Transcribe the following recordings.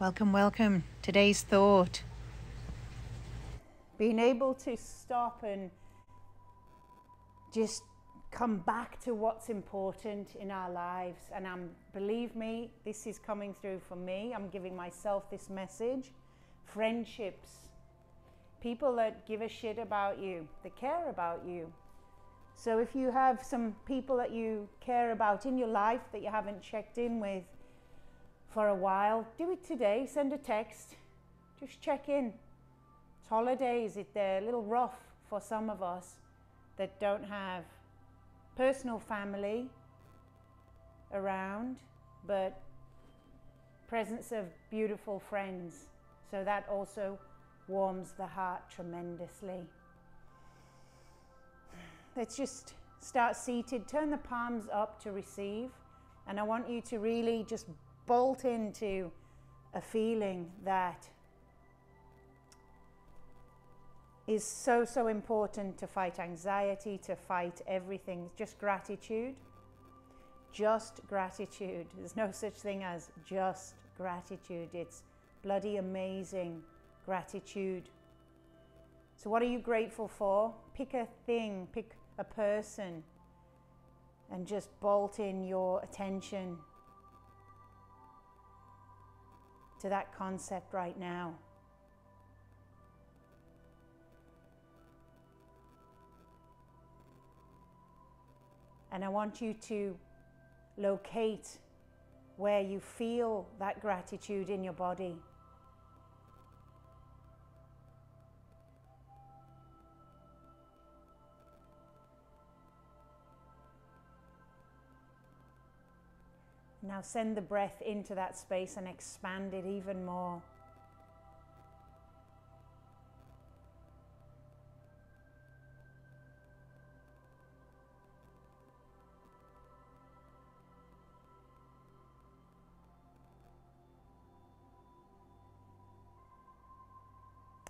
Welcome, welcome. Today's thought. Being able to stop and just come back to what's important in our lives. And believe me, this is coming through for me. I'm giving myself this message. Friendships. People that give a shit about you, that care about you. So if you have some people that you care about in your life that you haven't checked in with for a while, do it today. Send a text. Just check in. It's holidays. They're a little rough for some of us that don't have personal family around, but presence of beautiful friends. So that also warms the heart tremendously. Let's just start seated. Turn the palms up to receive. And I want you to really just bolt into a feeling that is so, so important to fight anxiety, to fight everything. Just gratitude. Just gratitude. There's no such thing as just gratitude. It's bloody amazing gratitude. So what are you grateful for? Pick a thing, pick a person, and just bolt in your attention to that concept right now. And I want you to locate where you feel that gratitude in your body. Now send the breath into that space and expand it even more.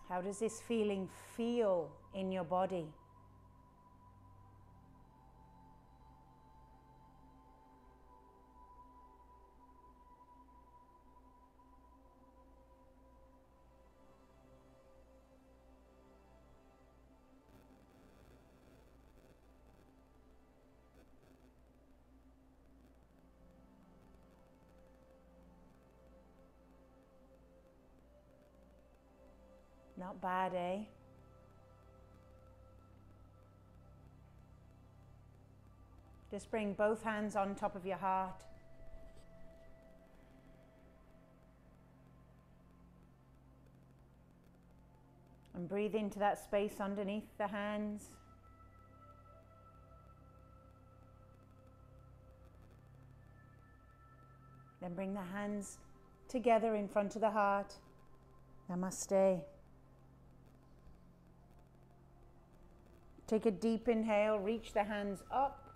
How does this feeling feel in your body? Not bad, eh? Just bring both hands on top of your heart. And breathe into that space underneath the hands. Then bring the hands together in front of the heart. Namaste. Take a deep inhale, reach the hands up,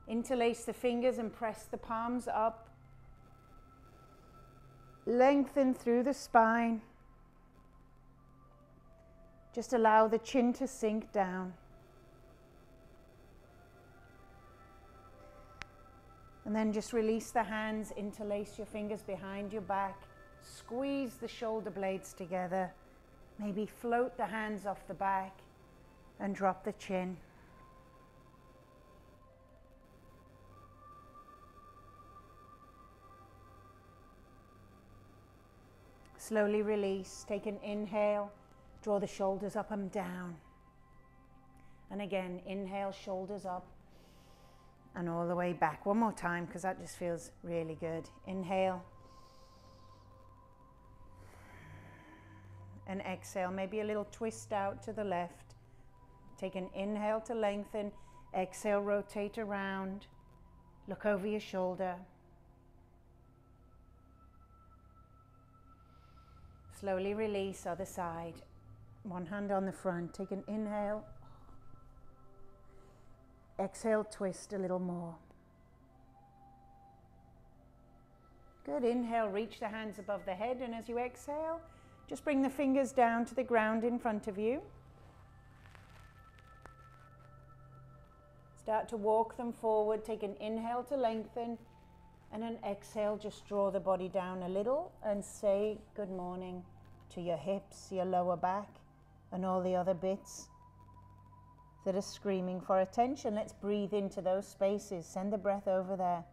interlace the fingers and press the palms up. Lengthen through the spine. Just allow the chin to sink down. And then just release the hands, interlace your fingers behind your back, squeeze the shoulder blades together, maybe float the hands off the back. And drop the chin. Slowly release. Take an inhale. Draw the shoulders up and down. And again, inhale, shoulders up and all the way back. One more time because that just feels really good. Inhale. And exhale. Maybe a little twist out to the left. Take an inhale to lengthen, exhale, rotate around, look over your shoulder. Slowly release, other side. One hand on the front, take an inhale, exhale, twist a little more. Good, inhale, reach the hands above the head, and as you exhale, just bring the fingers down to the ground in front of you. Start to walk them forward. Take an inhale to lengthen And an exhale, just draw the body down a little and say good morning to your hips, your lower back, and all the other bits that are screaming for attention. Let's breathe into those spaces. Send the breath over there.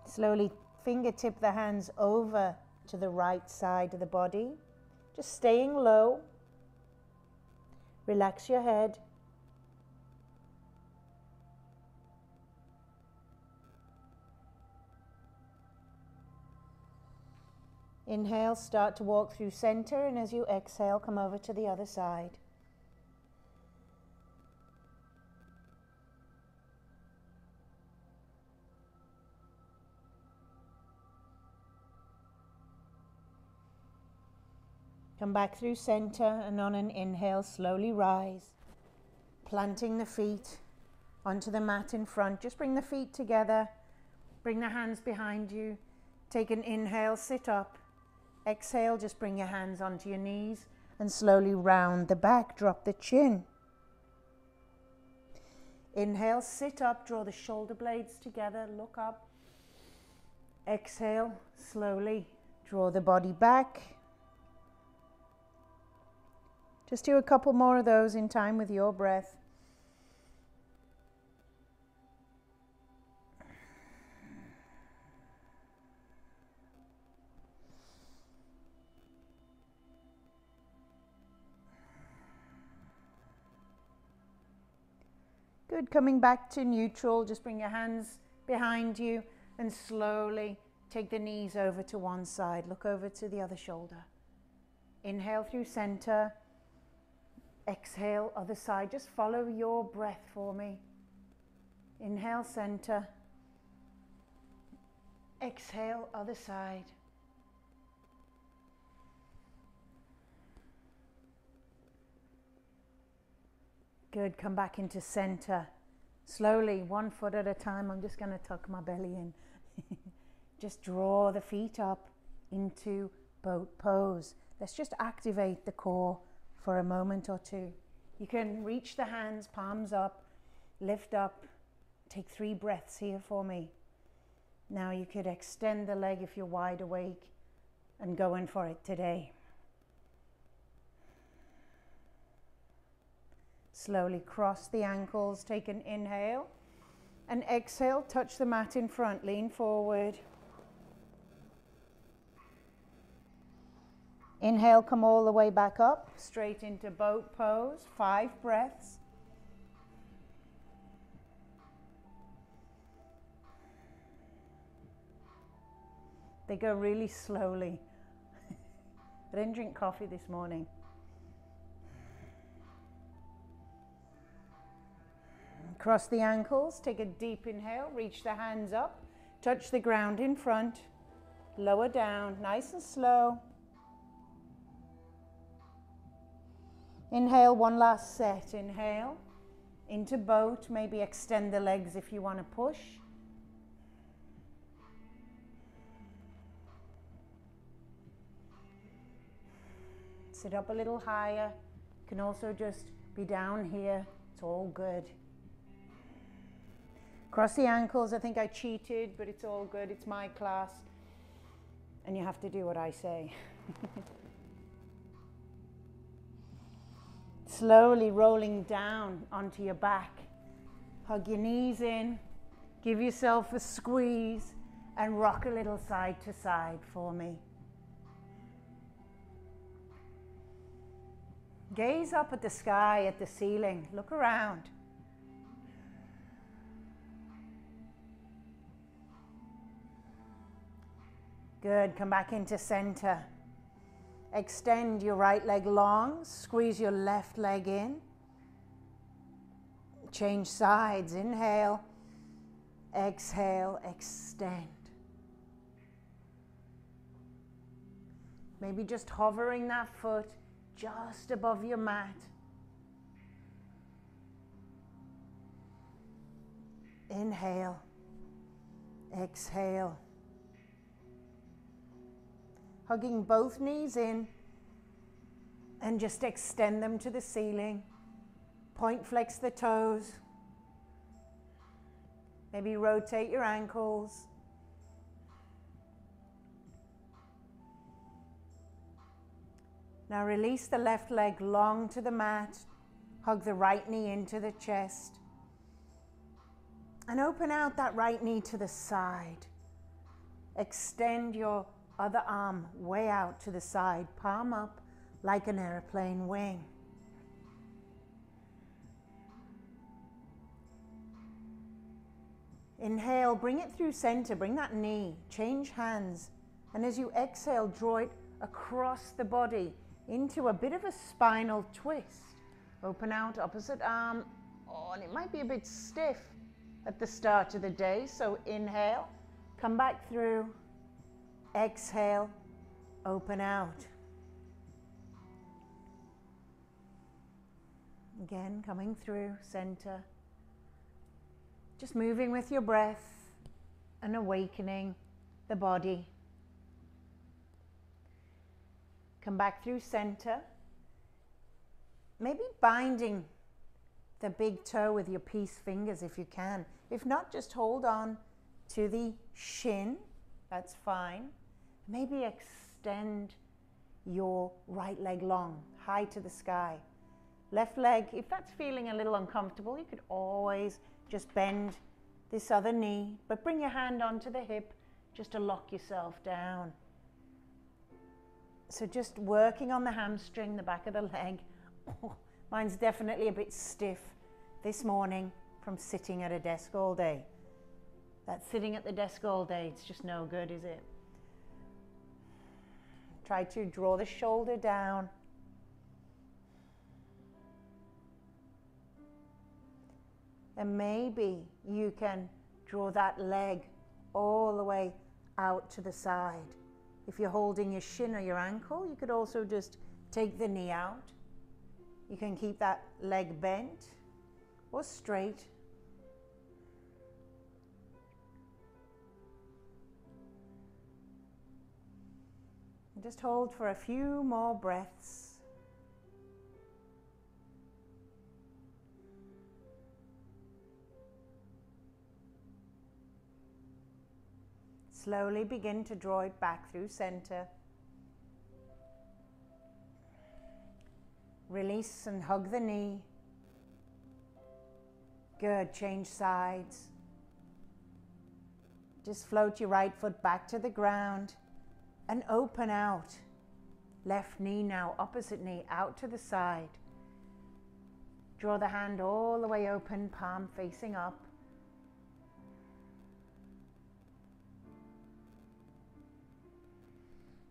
Slowly fingertip the hands over to the right side of the body. Just staying low. Relax your head. Inhale, start to walk through center, and as you exhale, come over to the other side. Come back through center, and on an inhale, slowly rise, planting the feet onto the mat in front. Just bring the feet together, bring the hands behind you. Take an inhale, sit up. Exhale, just bring your hands onto your knees and slowly round the back, drop the chin. Inhale, sit up, draw the shoulder blades together, look up. Exhale, slowly draw the body back. Just do a couple more of those in time with your breath. Good, coming back to neutral, just bring your hands behind you and slowly take the knees over to one side. Look over to the other shoulder. Inhale through center. Exhale, other side. Just follow your breath for me. Inhale, center. Exhale, other side. Good, come back into center. Slowly, 1 foot at a time. I'm just going to tuck my belly in. Just draw the feet up into boat pose. Let's just activate the core for a moment or two. You can reach the hands, palms up, lift up. Take 3 breaths here for me. Now you could extend the leg if you're wide awake and go in for it today. Slowly cross the ankles, take an inhale, and exhale, touch the mat in front, lean forward. Inhale, come all the way back up, straight into boat pose, 5 breaths. They go really slowly. I didn't drink coffee this morning. Cross the ankles, take a deep inhale, reach the hands up, touch the ground in front, lower down, nice and slow. Inhale, one last set. Inhale, into boat, maybe extend the legs if you want to push. Sit up a little higher. You can also just be down here. It's all good. Cross the ankles. I think I cheated, but it's all good. It's my class. And you have to do what I say. Slowly rolling down onto your back. Hug your knees in. Give yourself a squeeze and rock a little side to side for me. Gaze up at the sky, at the ceiling. Look around. Good, come back into center. Extend your right leg long, squeeze your left leg in. Change sides, inhale, exhale, extend. Maybe just hovering that foot just above your mat. Inhale, exhale. Hugging both knees in. And just extend them to the ceiling. Point flex the toes. Maybe rotate your ankles. Now release the left leg long to the mat. Hug the right knee into the chest. And open out that right knee to the side. Extend your other arm way out to the side, palm up like an airplane wing. Inhale, bring it through center, bring that knee, change hands. And as you exhale, draw it across the body into a bit of a spinal twist. Open out, opposite arm. Oh, and it might be a bit stiff at the start of the day. So inhale, come back through. Exhale, open out. Again, coming through center. Just moving with your breath and awakening the body. Come back through center. Maybe binding the big toe with your peace fingers if you can. If not, just hold on to the shin. That's fine. Maybe extend your right leg long, high to the sky. Left leg, if that's feeling a little uncomfortable, you could always just bend this other knee, but bring your hand onto the hip just to lock yourself down. So just working on the hamstring, the back of the leg. Oh, mine's definitely a bit stiff this morning from sitting at a desk all day. That sitting at the desk all day, it's just no good, is it? Try to draw the shoulder down. And maybe you can draw that leg all the way out to the side. If you're holding your shin or your ankle, you could also just take the knee out. You can keep that leg bent or straight. And just hold for a few more breaths. Slowly begin to draw it back through center. Release and hug the knee. Good, change sides. Just float your right foot back to the ground and open out. Left knee now, opposite knee out to the side. Draw the hand all the way open, palm facing up.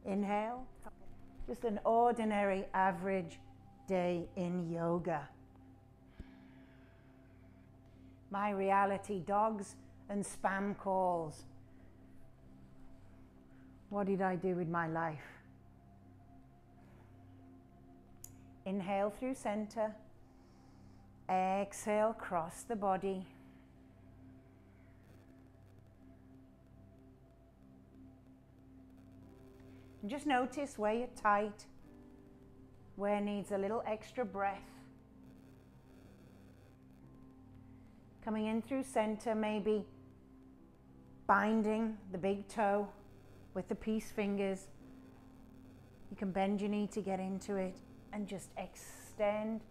Inhale, just an ordinary average day in yoga. My reality, dogs and spam calls. What did I do with my life? Inhale through center. Exhale, cross the body. And just notice where you're tight, where needs a little extra breath. Coming in through center, maybe binding the big toe with the peace fingers. You can bend your knee to get into it and just extend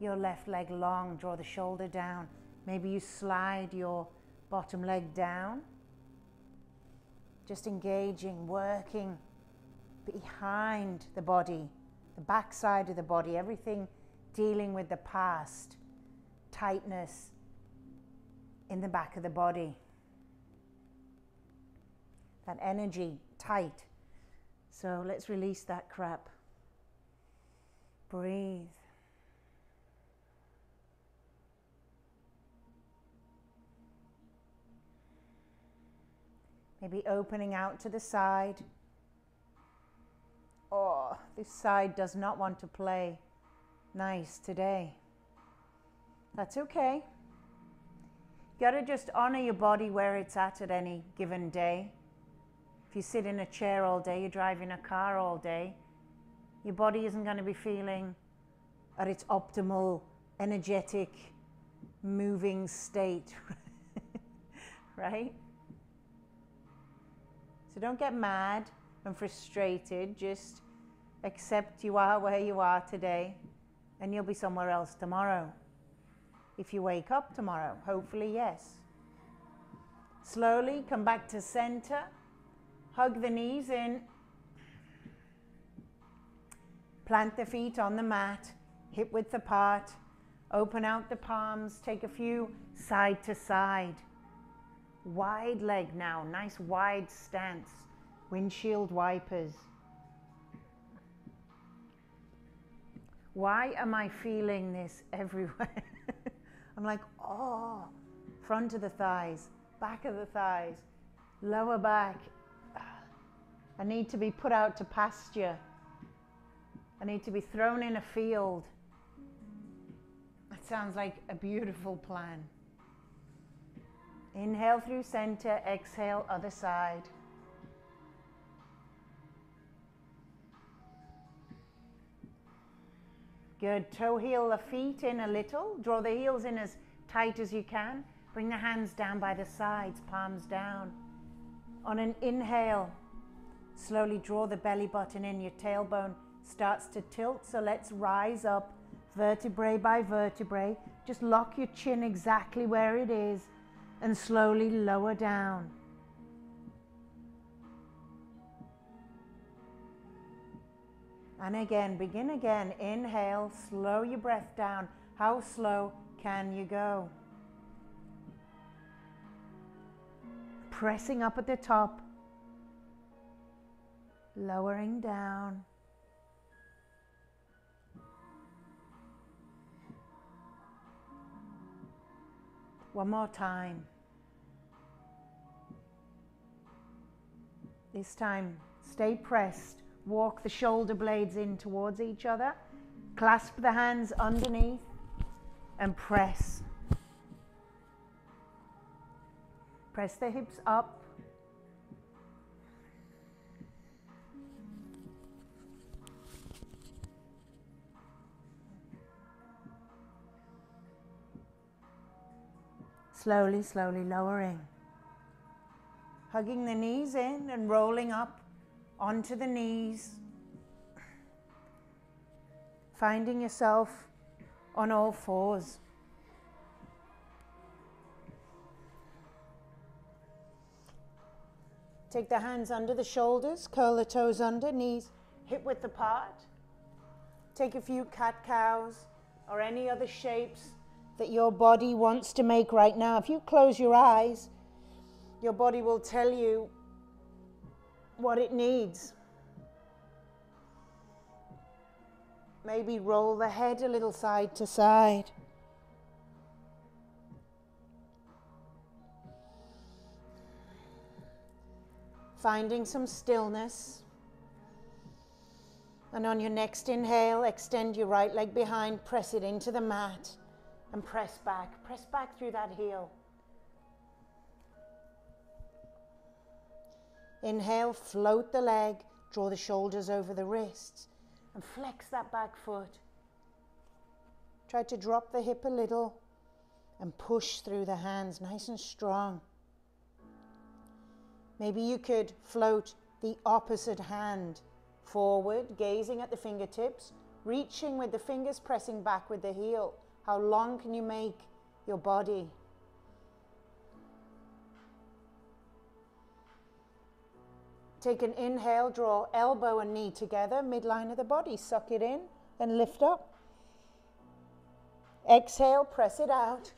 your left leg long. Draw the shoulder down. Maybe you slide your bottom leg down. Just engaging, working behind the body, the back side of the body, everything dealing with the past, tightness in the back of the body. That energy tight. So let's release that crap. Breathe. Maybe opening out to the side. Oh, this side does not want to play nice today. That's okay. You gotta just honor your body where it's at any given day. If you sit in a chair all day, you drive in a car all day, Your body isn't going to be feeling at its optimal, energetic, moving state, right? So don't get mad and frustrated. Just accept you are where you are today, and you'll be somewhere else tomorrow. If you wake up tomorrow, hopefully, yes. Slowly come back to center. Hug the knees in. Plant the feet on the mat, hip width apart. Open out the palms, take a few side to side. Wide leg now, nice wide stance. Windshield wipers. Why am I feeling this everywhere? I'm like, oh, front of the thighs, back of the thighs, lower back. I need to be put out to pasture. I need to be thrown in a field. That sounds like a beautiful plan. Inhale through center, exhale other side. Good. Toe heel the feet in a little. Draw the heels in as tight as you can. Bring the hands down by the sides, palms down. On an inhale, slowly draw the belly button in. Your tailbone starts to tilt. So let's rise up vertebrae by vertebrae. Just lock your chin exactly where it is and slowly lower down. And again, begin again. Inhale, slow your breath down. How slow can you go? Pressing up at the top, lowering down. One more time. This time, stay pressed. Walk the shoulder blades in towards each other. Clasp the hands underneath and press. Press the hips up. Slowly, slowly lowering. Hugging the knees in and rolling up onto the knees. Finding yourself on all fours. Take the hands under the shoulders, curl the toes under, knees hip width apart. Take a few cat-cows or any other shapes that your body wants to make right now. If you close your eyes, your body will tell you what it needs. Maybe roll the head a little side to side. Finding some stillness. And on your next inhale, extend your right leg behind, press it into the mat and press back. Press back through that heel. Inhale, float the leg, draw the shoulders over the wrists and flex that back foot. Try to drop the hip a little and push through the hands nice and strong. Maybe you could float the opposite hand forward, gazing at the fingertips, reaching with the fingers, pressing back with the heel. How long can you make your body? Take an inhale, draw elbow and knee together, midline of the body. Suck it in and lift up. Exhale, press it out.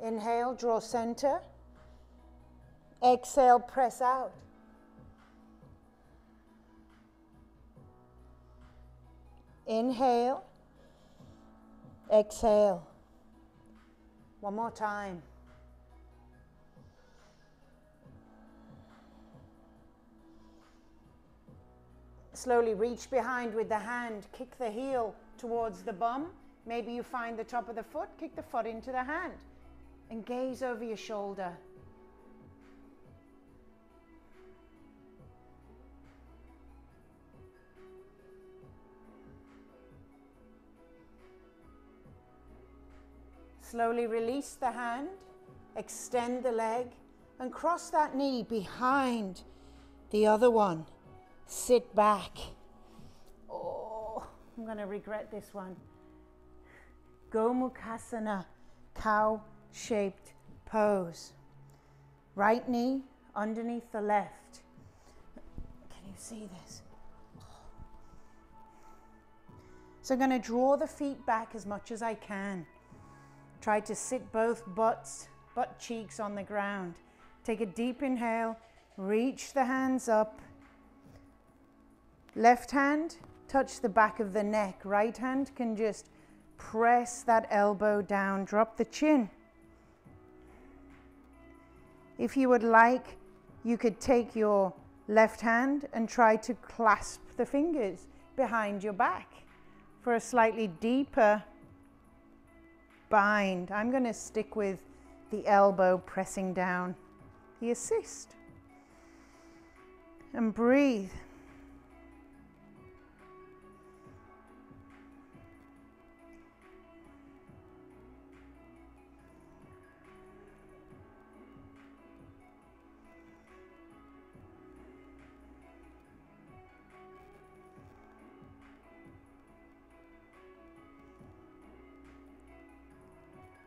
Inhale, draw center. Exhale, press out. Inhale. Exhale. One more time. Slowly reach behind with the hand, kick the heel towards the bum. Maybe you find the top of the foot, kick the foot into the hand and gaze over your shoulder. Slowly release the hand, extend the leg, and cross that knee behind the other one. Sit back. Oh, I'm going to regret this one. Gomukhasana, cow-shaped pose. Right knee underneath the left. Can you see this? So I'm going to draw the feet back as much as I can. Try to sit both butt cheeks on the ground. Take a deep inhale, reach the hands up. Left hand, touch the back of the neck. Right hand can just press that elbow down, drop the chin. If you would like, you could take your left hand and try to clasp the fingers behind your back for a slightly deeper bind. I'm going to stick with the elbow pressing down the assist. And breathe.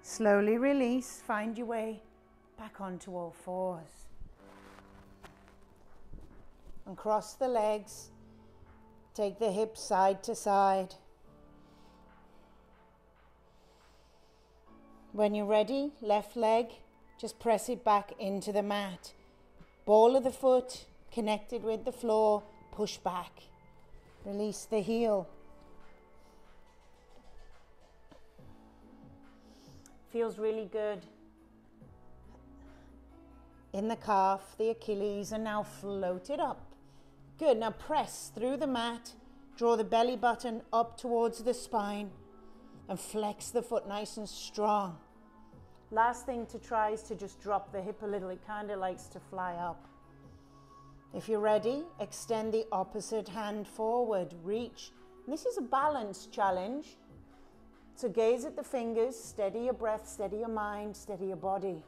Slowly release, find your way back onto all fours. And cross the legs, take the hips side to side. When you're ready, left leg, just press it back into the mat. Ball of the foot connected with the floor, push back. Release the heel. Feels really good in the calf, the Achilles, and now float it up. Good, now press through the mat, draw the belly button up towards the spine and flex the foot nice and strong. Last thing to try is to just drop the hip a little. It kind of likes to fly up. If you're ready, extend the opposite hand forward, reach. And this is a balance challenge. So gaze at the fingers, steady your breath, steady your mind, steady your body.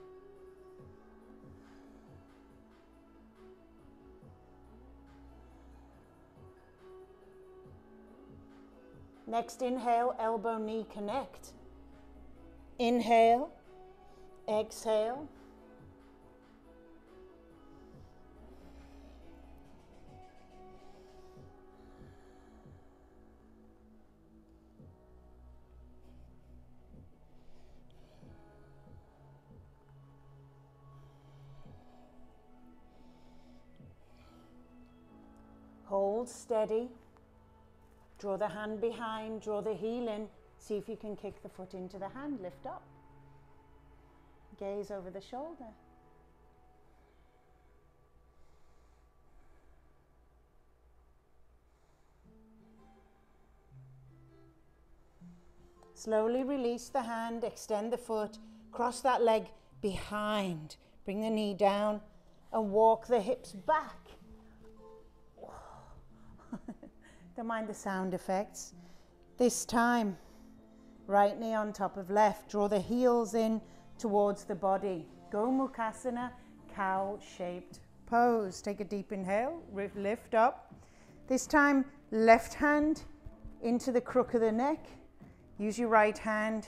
Next inhale, elbow, knee, connect. Inhale, exhale. Hold steady. Draw the hand behind, draw the heel in. See if you can kick the foot into the hand, lift up. Gaze over the shoulder. Slowly release the hand, extend the foot, cross that leg behind. Bring the knee down and walk the hips back. Don't mind the sound effects. This time, right knee on top of left. Draw the heels in towards the body. Gomukhasana, cow-shaped pose. Take a deep inhale, lift up. This time, left hand into the crook of the neck. Use your right hand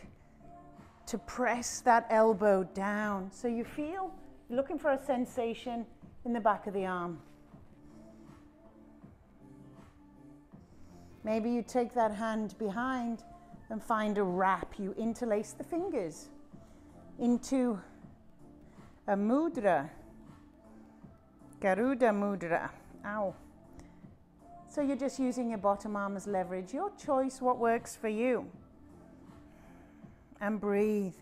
to press that elbow down. So you feel, you're looking for a sensation in the back of the arm. Maybe you take that hand behind and find a wrap. You interlace the fingers into a mudra, Garuda mudra. Ow. So you're just using your bottom arm as leverage. Your choice, what works for you. And breathe.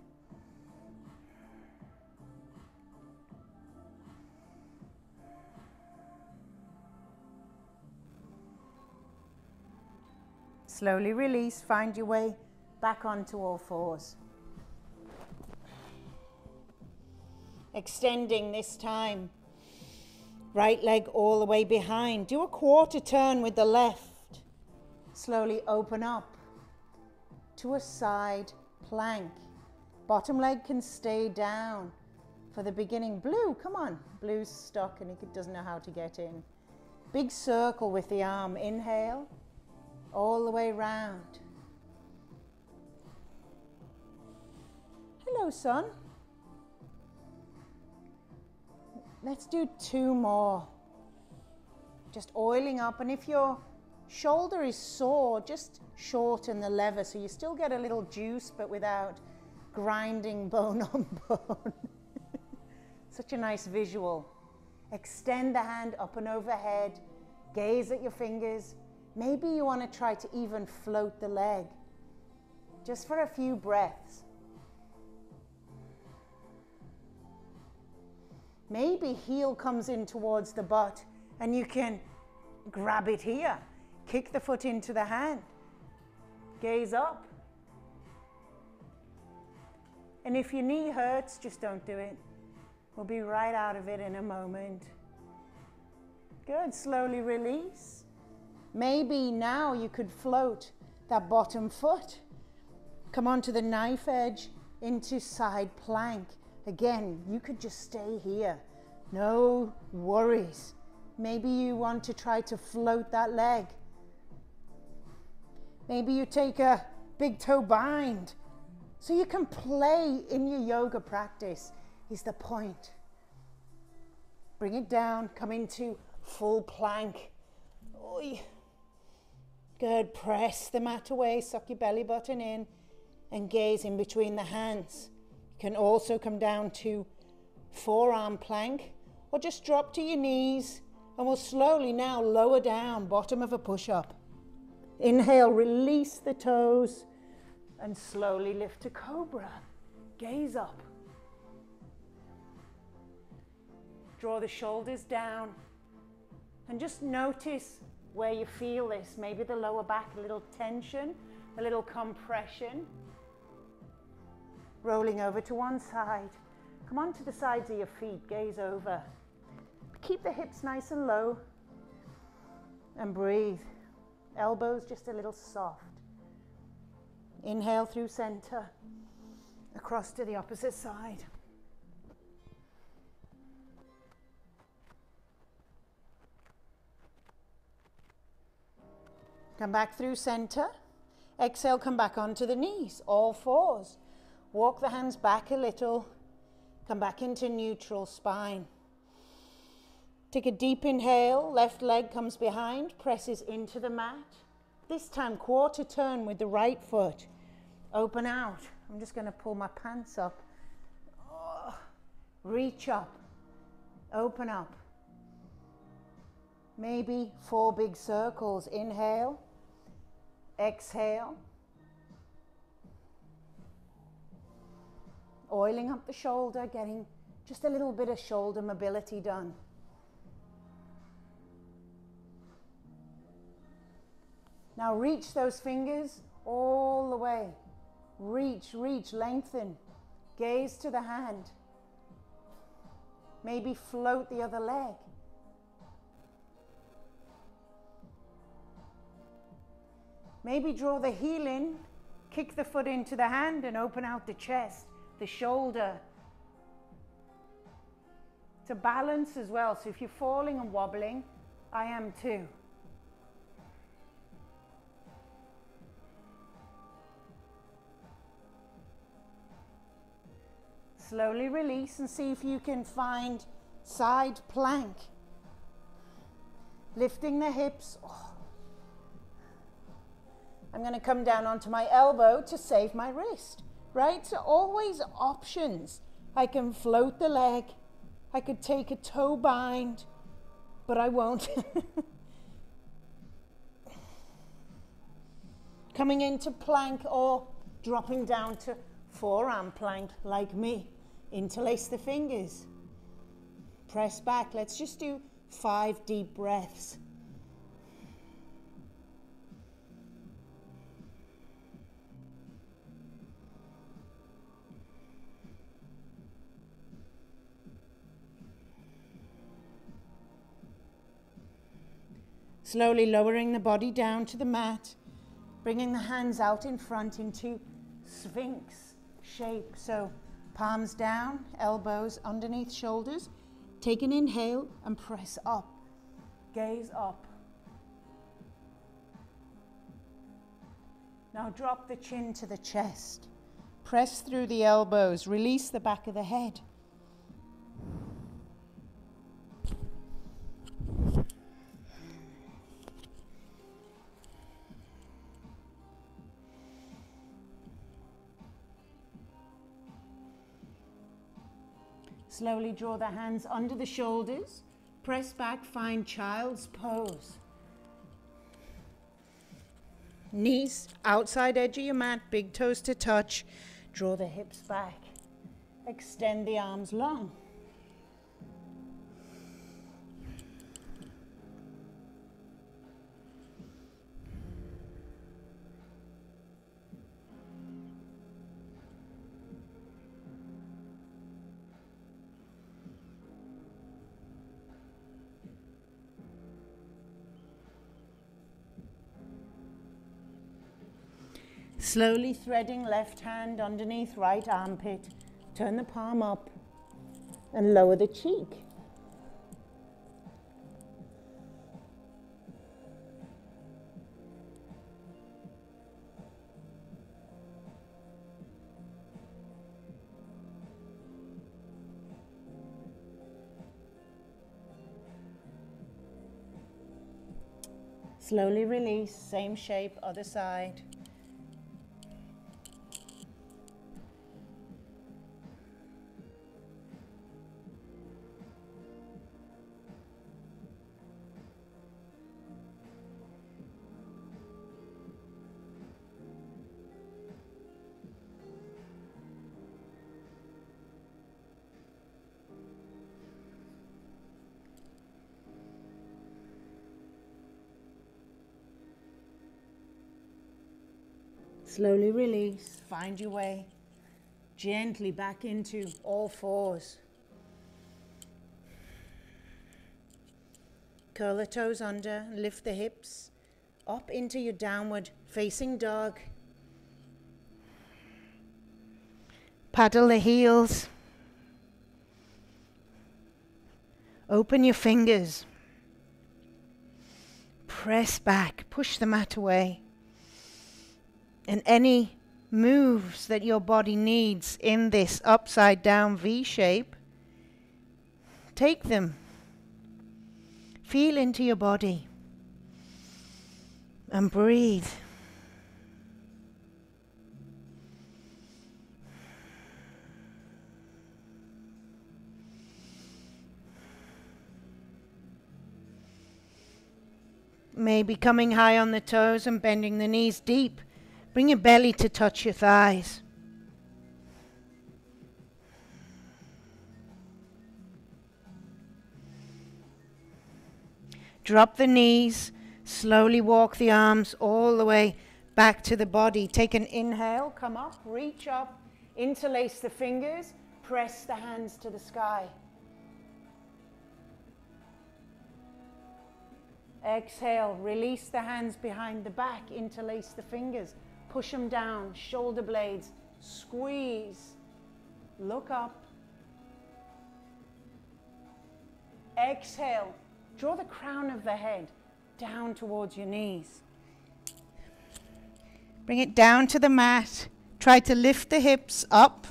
Slowly release, find your way back onto all fours. Extending this time. Right leg all the way behind. Do a quarter turn with the left. Slowly open up to a side plank. Bottom leg can stay down for the beginning. Blue, come on. Blue's stuck and he doesn't know how to get in. Big circle with the arm. Inhale, all the way round. Hello, son. Let's do 2 more. Just oiling up, and if your shoulder is sore, just shorten the lever so you still get a little juice but without grinding bone on bone. Such a nice visual. Extend the hand up and overhead, gaze at your fingers. Maybe you want to try to even float the leg, just for a few breaths. Maybe heel comes in towards the butt and you can grab it here. Kick the foot into the hand. Gaze up. And if your knee hurts, just don't do it. We'll be right out of it in a moment. Good, slowly release. Maybe now you could float that bottom foot. Come onto the knife edge into side plank. Again, you could just stay here. No worries. Maybe you want to try to float that leg. Maybe you take a big toe bind. So you can play in your yoga practice is the point. Bring it down, come into full plank. Oy. Good, press the mat away, suck your belly button in and gaze in between the hands. You can also come down to forearm plank or just drop to your knees, and we'll slowly now lower down, bottom of a push-up. Inhale, release the toes and slowly lift to cobra. Gaze up. Draw the shoulders down and just notice where you feel this. Maybe the lower back, a little tension, a little compression. Rolling over to one side. Come onto the sides of your feet, gaze over. Keep the hips nice and low and breathe. Elbows just a little soft. Inhale through center, across to the opposite side. Come back through center. Exhale, come back onto the knees, all fours. Walk the hands back a little. Come back into neutral spine. Take a deep inhale. Left leg comes behind, presses into the mat. This time, quarter turn with the right foot. Open out. I'm just going to pull my pants up. Oh. Reach up. Open up. Maybe 4 big circles. Inhale. Exhale. Oiling up the shoulder, getting just a little bit of shoulder mobility done. Now reach those fingers all the way. Reach, reach, lengthen. Gaze to the hand. Maybe float the other leg. Maybe draw the heel in, kick the foot into the hand and open out the chest, the shoulder. To balance as well. So if you're falling and wobbling, I am too. Slowly release and see if you can find side plank. Lifting the hips. Oh. I'm going to come down onto my elbow to save my wrist, right? So always options. I can float the leg. I could take a toe bind, but I won't. Coming into plank or dropping down to forearm plank like me. Interlace the fingers. Press back. Let's just do 5 deep breaths. Slowly lowering the body down to the mat, bringing the hands out in front into Sphinx, shape. So palms down, elbows underneath shoulders. Take an inhale and press up. Gaze up. Now drop the chin to the chest. Press through the elbows. Release the back of the head. Slowly draw the hands under the shoulders. Press back, find child's pose. Knees outside edge of your mat, big toes to touch. Draw the hips back. Extend the arms long. Slowly threading left hand underneath right armpit. Turn the palm up and lower the cheek. Slowly release, same shape, other side. Slowly release, find your way gently back into all fours. Curl the toes under, lift the hips up into your downward facing dog. Paddle the heels. Open your fingers. Press back, push the mat away. And any moves that your body needs in this upside down V shape, take them. Feel into your body and breathe. Maybe coming high on the toes and bending the knees deep. Bring your belly to touch your thighs. Drop the knees. Slowly walk the arms all the way back to the body. Take an inhale, come up, reach up, interlace the fingers, press the hands to the sky. Exhale, release the hands behind the back, interlace the fingers. Push them down, shoulder blades, squeeze, look up. Exhale, draw the crown of the head down towards your knees. Bring it down to the mat. Try to lift the hips up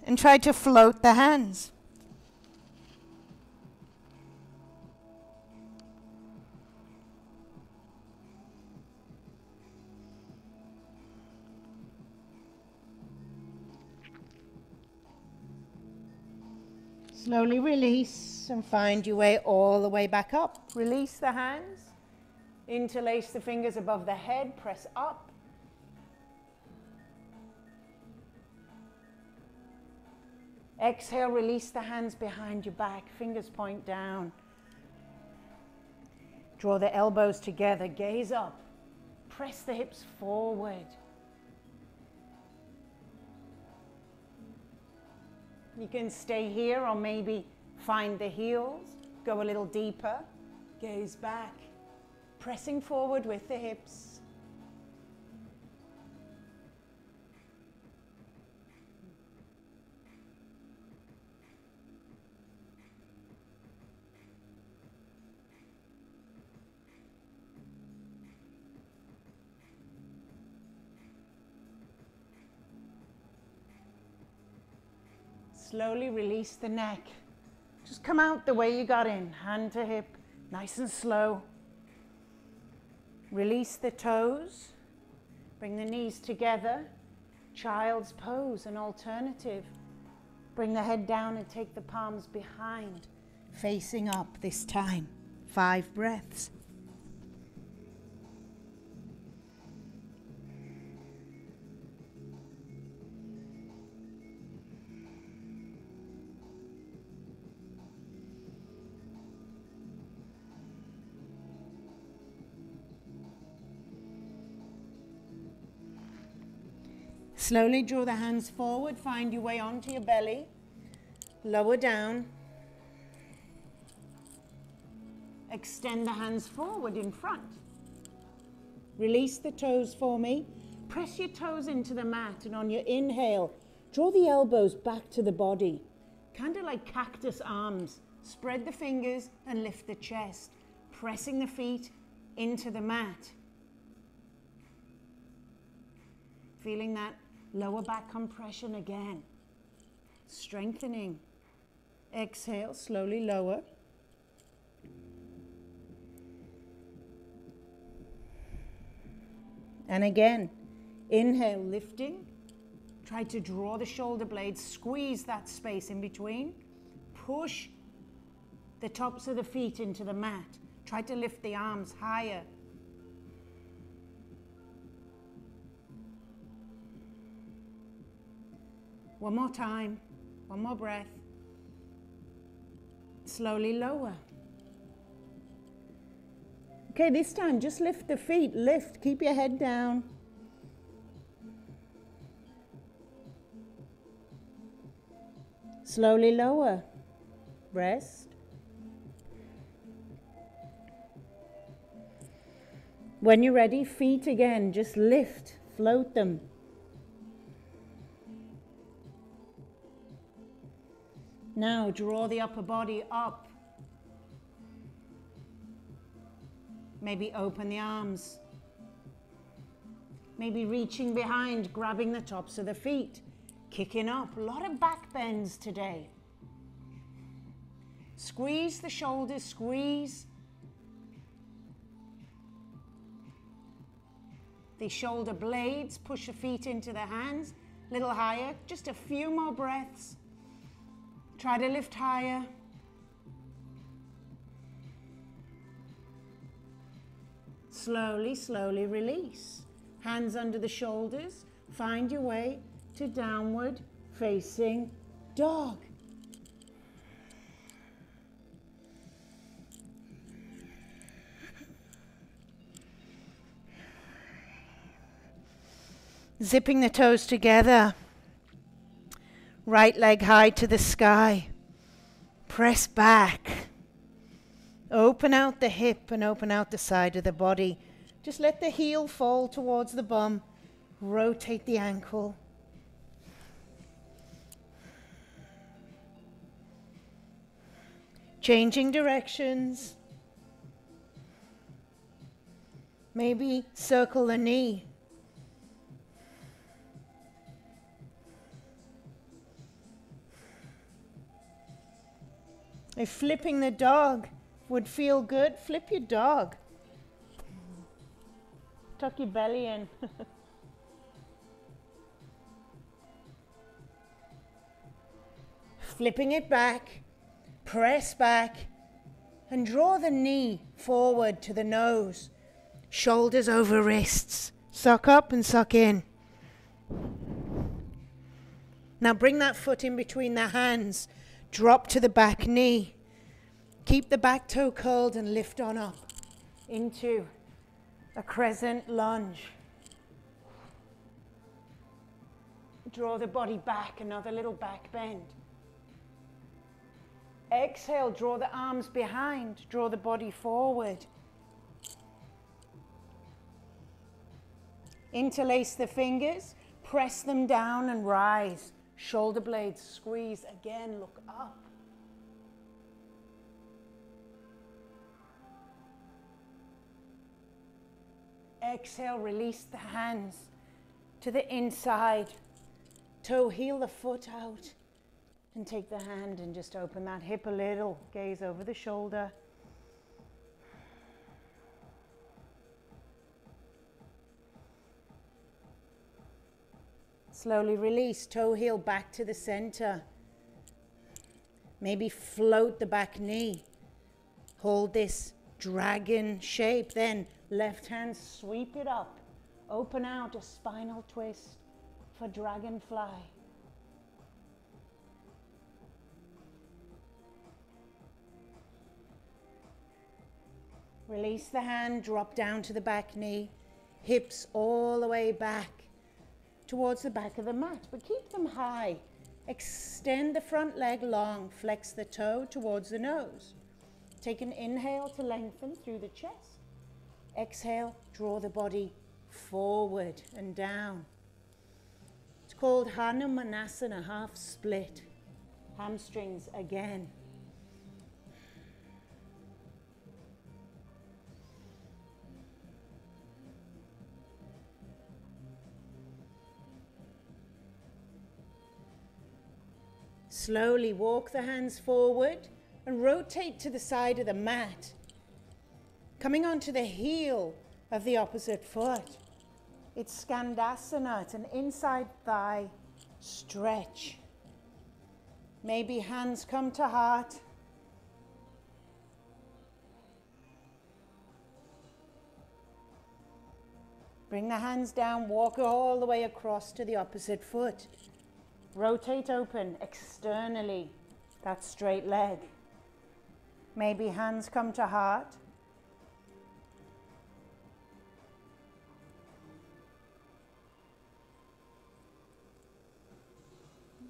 and try to float the hands. Slowly release and find your way all the way back up. Release the hands. Interlace the fingers above the head. Press up. Exhale, release the hands behind your back. Fingers point down. Draw the elbows together. Gaze up. Press the hips forward. You can stay here or maybe find the heels, go a little deeper, gaze back, pressing forward with the hips. Slowly release the neck. Just come out the way you got in, hand to hip, nice and slow. Release the toes, bring the knees together. Child's pose, an alternative. Bring the head down and take the palms behind, facing up this time. 5 breaths. Slowly draw the hands forward, find your way onto your belly, lower down. Extend the hands forward in front. Release the toes for me. Press your toes into the mat, and on your inhale, draw the elbows back to the body. Kind of like cactus arms. Spread the fingers and lift the chest, pressing the feet into the mat. Feeling that lower back compression again. Strengthening. Exhale, slowly lower. And again, inhale, lifting. Try to draw the shoulder blades, squeeze that space in between. Push the tops of the feet into the mat. Try to lift the arms higher. One more time, one more breath. Slowly lower. Okay, this time just lift the feet, lift, keep your head down. Slowly lower, rest. When you're ready, feet again, just lift, float them. Now draw the upper body up. Maybe open the arms. Maybe reaching behind, grabbing the tops of the feet. Kicking up. A lot of back bends today. Squeeze the shoulders, squeeze the shoulder blades. Push the feet into the hands. A little higher. Just a few more breaths. Try to lift higher. Slowly, slowly release. Hands under the shoulders. Find your way to downward facing dog. Zipping the toes together. Right leg high to the sky. Press back. Open out the hip and open out the side of the body. Just let the heel fall towards the bum. Rotate the ankle. Changing directions. Maybe circle the knee. If flipping the dog would feel good, flip your dog. Tuck your belly in. Flipping it back, press back, and draw the knee forward to the nose. Shoulders over wrists. Suck up and suck in. Now bring that foot in between the hands. Drop to the back knee. Keep the back toe curled and lift on up into a crescent lunge. Draw the body back, another little back bend. Exhale, draw the arms behind, draw the body forward. Interlace the fingers, press them down and rise. Shoulder blades squeeze again, look up. Exhale, release the hands to the inside. Toe heel the foot out. And take the hand and just open that hip a little. Gaze over the shoulder. Slowly release, toe heel back to the center. Maybe float the back knee. Hold this dragon shape. Then left hand sweep it up. Open out a spinal twist for dragonfly. Release the hand, drop down to the back knee. Hips all the way back towards the back of the mat, but keep them high. Extend the front leg long, flex the toe towards the nose. Take an inhale to lengthen through the chest. Exhale, draw the body forward and down. It's called Hanumanasana, half split. Hamstrings again. Slowly walk the hands forward and rotate to the side of the mat, coming onto the heel of the opposite foot. It's Skandasana, it's an inside thigh stretch. Maybe hands come to heart. Bring the hands down, walk all the way across to the opposite foot. Rotate open externally, that straight leg. Maybe hands come to heart.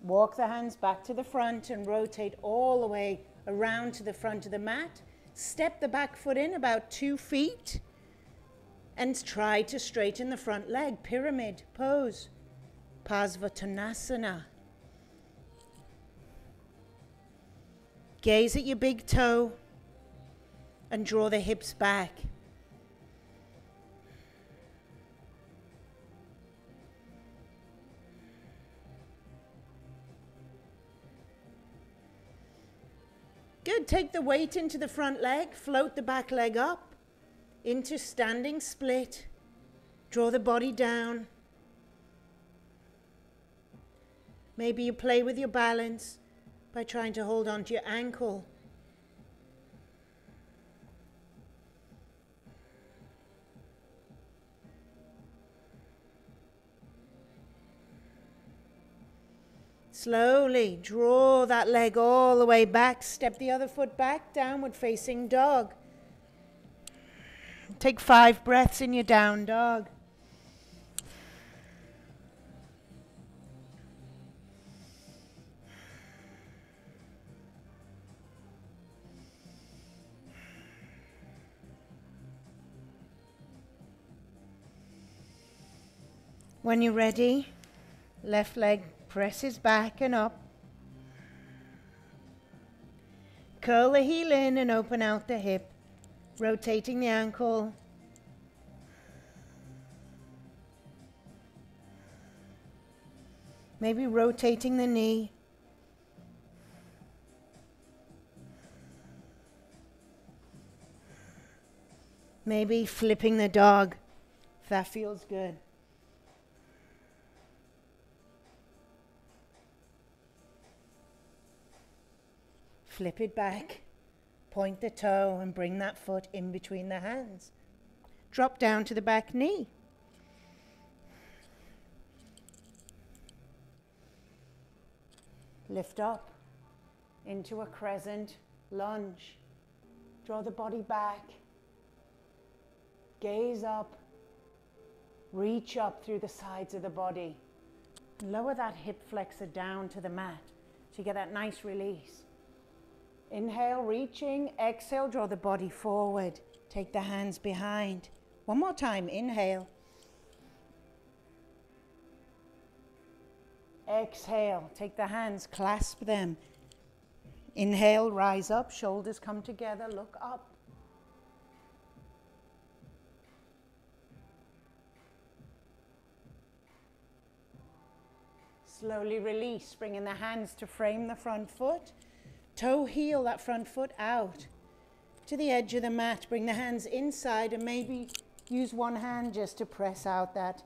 Walk the hands back to the front and rotate all the way around to the front of the mat. Step the back foot in about 2 feet and try to straighten the front leg. Pyramid pose, Parsvottanasana. Gaze at your big toe and draw the hips back. Good, take the weight into the front leg, float the back leg up into standing split. Draw the body down. Maybe you play with your balance by trying to hold on to your ankle. Slowly draw that leg all the way back. Step the other foot back, downward facing dog. Take 5 breaths in your down dog. When you're ready, left leg presses back and up. Curl the heel in and open out the hip, rotating the ankle. Maybe rotating the knee. Maybe flipping the dog, if that feels good. Flip it back, point the toe and bring that foot in between the hands. Drop down to the back knee. Lift up into a crescent lunge. Draw the body back. Gaze up. Reach up through the sides of the body. Lower that hip flexor down to the mat so you get that nice release. Inhale, reaching. Exhale, draw the body forward. Take the hands behind. One more time, inhale. Exhale, take the hands, clasp them. Inhale, rise up, shoulders come together, look up. Slowly release, bringing the hands to frame the front foot. Toe heel that front foot out to the edge of the mat. Bring the hands inside and maybe use one hand just to press out that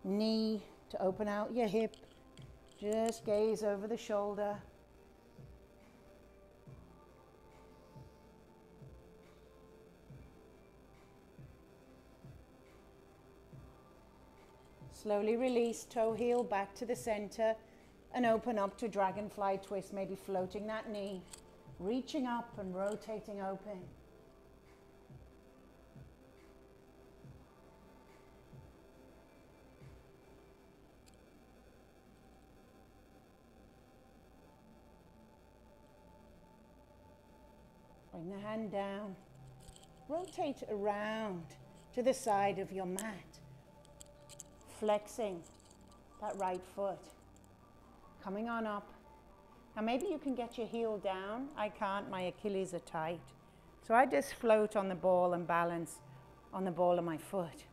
knee to open out your hip. Just gaze over the shoulder. Slowly release, toe heel back to the center and open up to dragonfly twist, maybe floating that knee, reaching up and rotating open. Bring the hand down, rotate around to the side of your mat. Flexing that right foot, coming on up. Now maybe you can get your heel down. I can't, my Achilles are tight. So I just float on the ball and balance on the ball of my foot.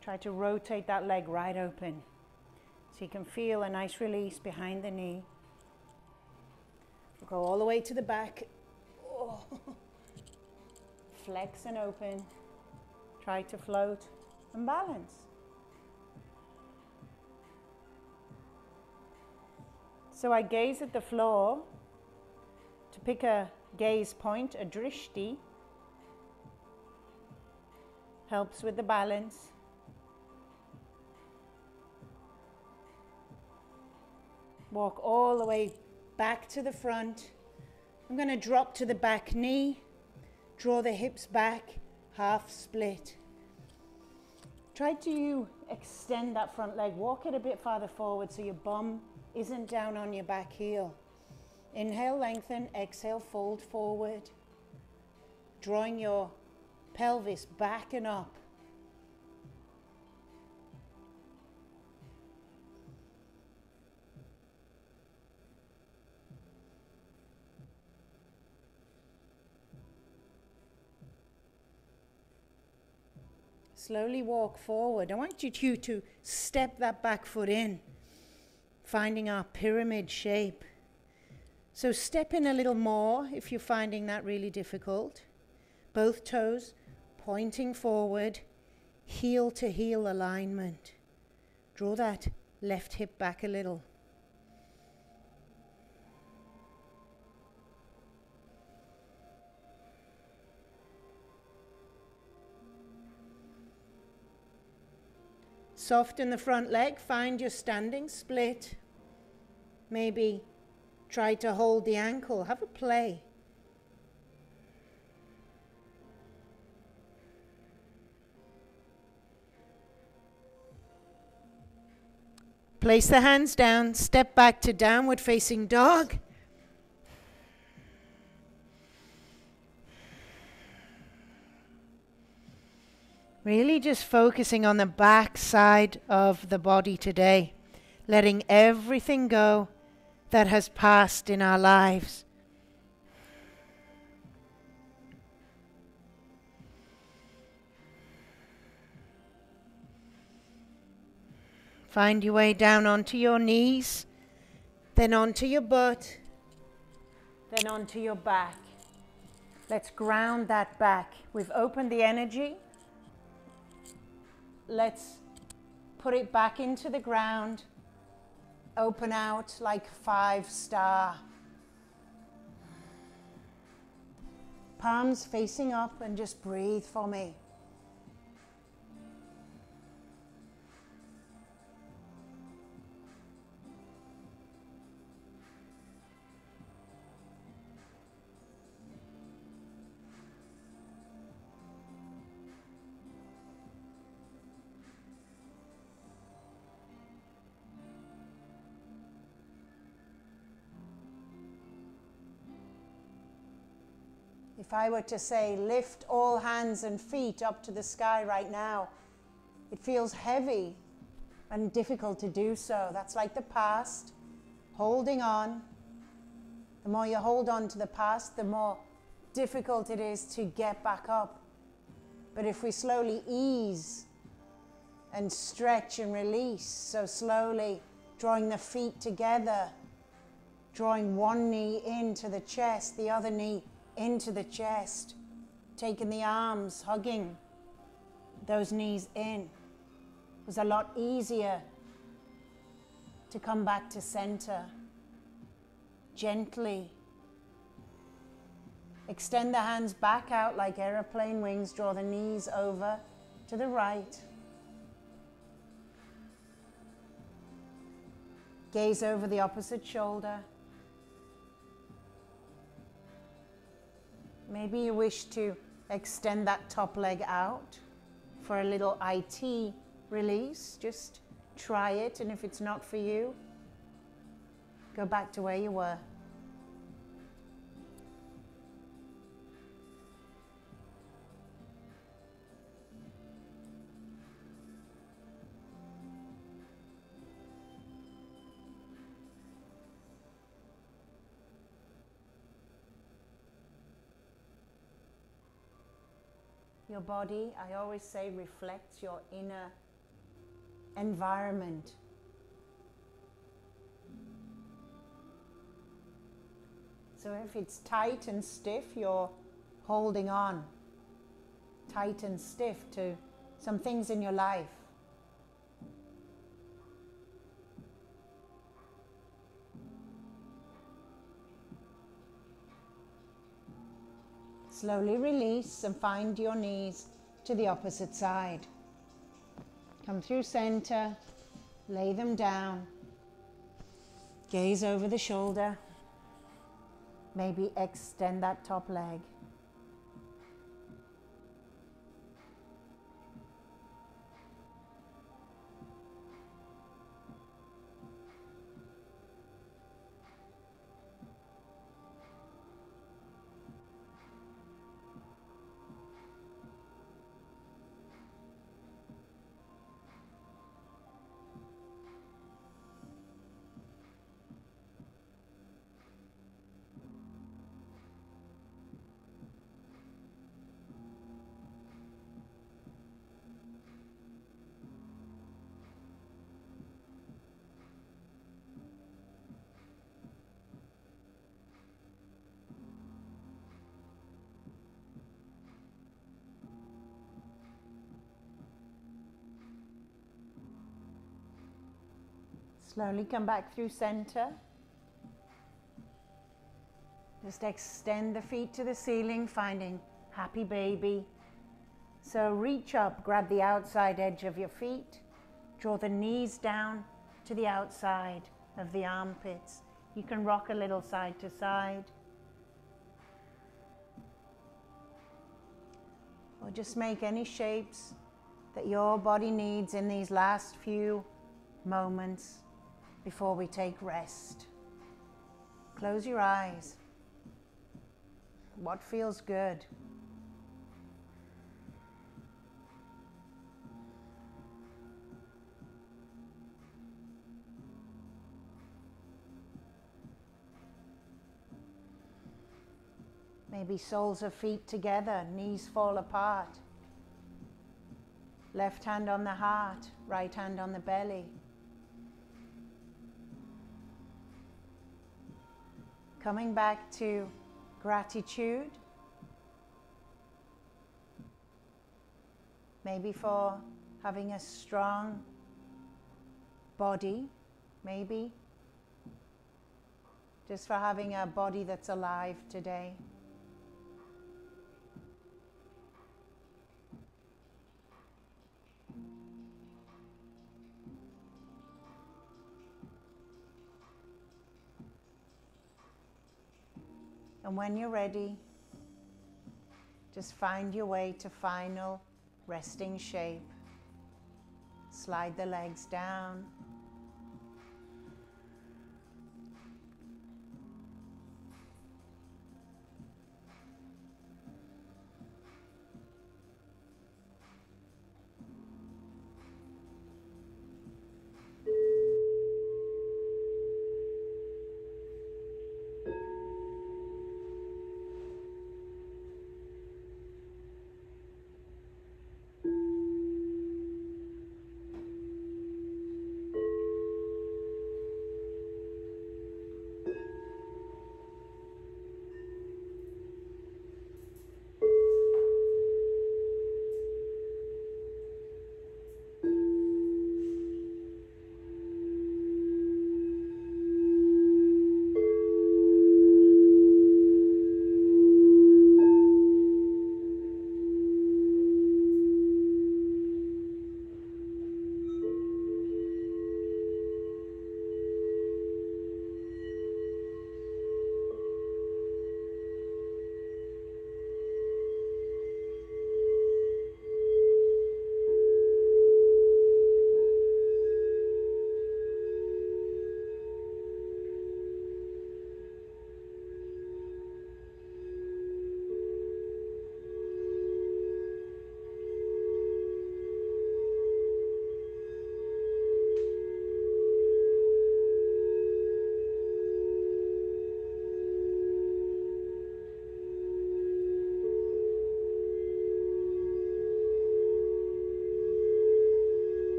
Try to rotate that leg right open so you can feel a nice release behind the knee. We'll go all the way to the back. Oh. Flex and open. Try to float and balance. So I gaze at the floor to pick a gaze point, a drishti. Helps with the balance. Walk all the way back to the front. I'm going to drop to the back knee. Draw the hips back, half split. Try to extend that front leg. Walk it a bit farther forward so your bum isn't down on your back heel. Inhale, lengthen. Exhale, fold forward. Drawing your pelvis back and up. Slowly walk forward. I want you to step that back foot in, finding our pyramid shape. So step in a little more if you're finding that really difficult. Both toes pointing forward, heel to heel alignment. Draw that left hip back a little. Soften the front leg, find your standing split. Maybe try to hold the ankle, have a play. Place the hands down, step back to downward facing dog. Really just focusing on the back side of the body today, letting everything go that has passed in our lives. Find your way down onto your knees, then onto your butt, then onto your back. Let's ground that back. We've opened the energy. Let's put it back into the ground. Open out like 5-star. Palms facing up and just breathe for me. If I were to say, lift all hands and feet up to the sky right now, it feels heavy and difficult to do so. That's like the past, holding on. The more you hold on to the past, the more difficult it is to get back up But if we slowly ease and stretch and release, so slowly drawing the feet together, drawing one knee into the chest, the other knee into the chest, taking the arms, hugging those knees in. It was a lot easier to come back to center. Gently. Extend the hands back out like aeroplane wings. Draw the knees over to the right. Gaze over the opposite shoulder. Maybe you wish to extend that top leg out for a little IT release. Just try it, and if it's not for you, go back to where you were. Your body, I always say, reflects your inner environment. So if it's tight and stiff, you're holding on tight and stiff to some things in your life. Slowly release and find your knees to the opposite side. Come through center, lay them down, gaze over the shoulder, maybe extend that top leg. Slowly come back through center. Just extend the feet to the ceiling, finding happy baby. So reach up, grab the outside edge of your feet, draw the knees down to the outside of the armpits. You can rock a little side to side. Or just make any shapes that your body needs in these last few moments before we take rest. Close your eyes. What feels good? Maybe soles of feet together, knees fall apart. Left hand on the heart, right hand on the belly. Coming back to gratitude, maybe for having a strong body, maybe just for having a body that's alive today. And when you're ready, just find your way to final resting shape. Slide the legs down.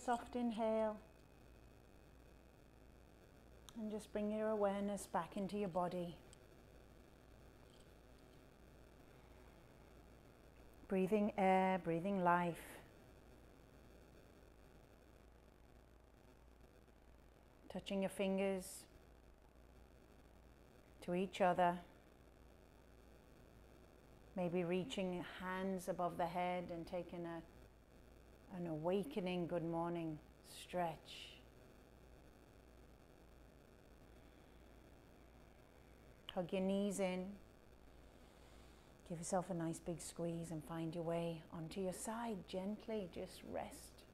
soft inhale. And just bring your awareness back into your body. Breathing air, breathing life. Touching your fingers to each other. Maybe reaching hands above the head and taking an awakening good morning stretch. Hug your knees in. Give yourself a nice big squeeze and find your way onto your side gently. Just rest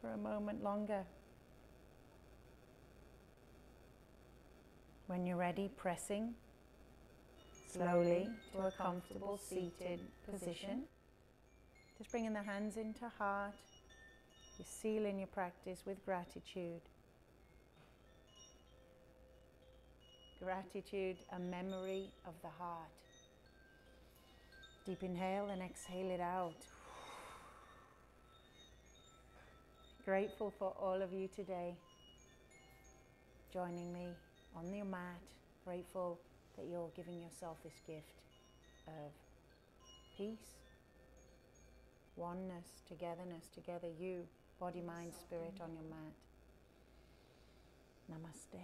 for a moment longer. When you're ready, pressing slowly to a comfortable seated position. Just bringing the hands into heart. You're sealing your practice with gratitude. Gratitude, a memory of the heart. Deep inhale and exhale it out. Grateful for all of you today joining me on your mat. Grateful that you're giving yourself this gift of peace, oneness, togetherness, together you, body, mind, spirit on your mat. Namaste.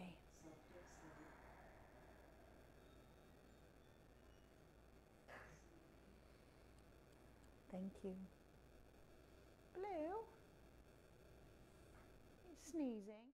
Thank you. Blue, you're sneezing.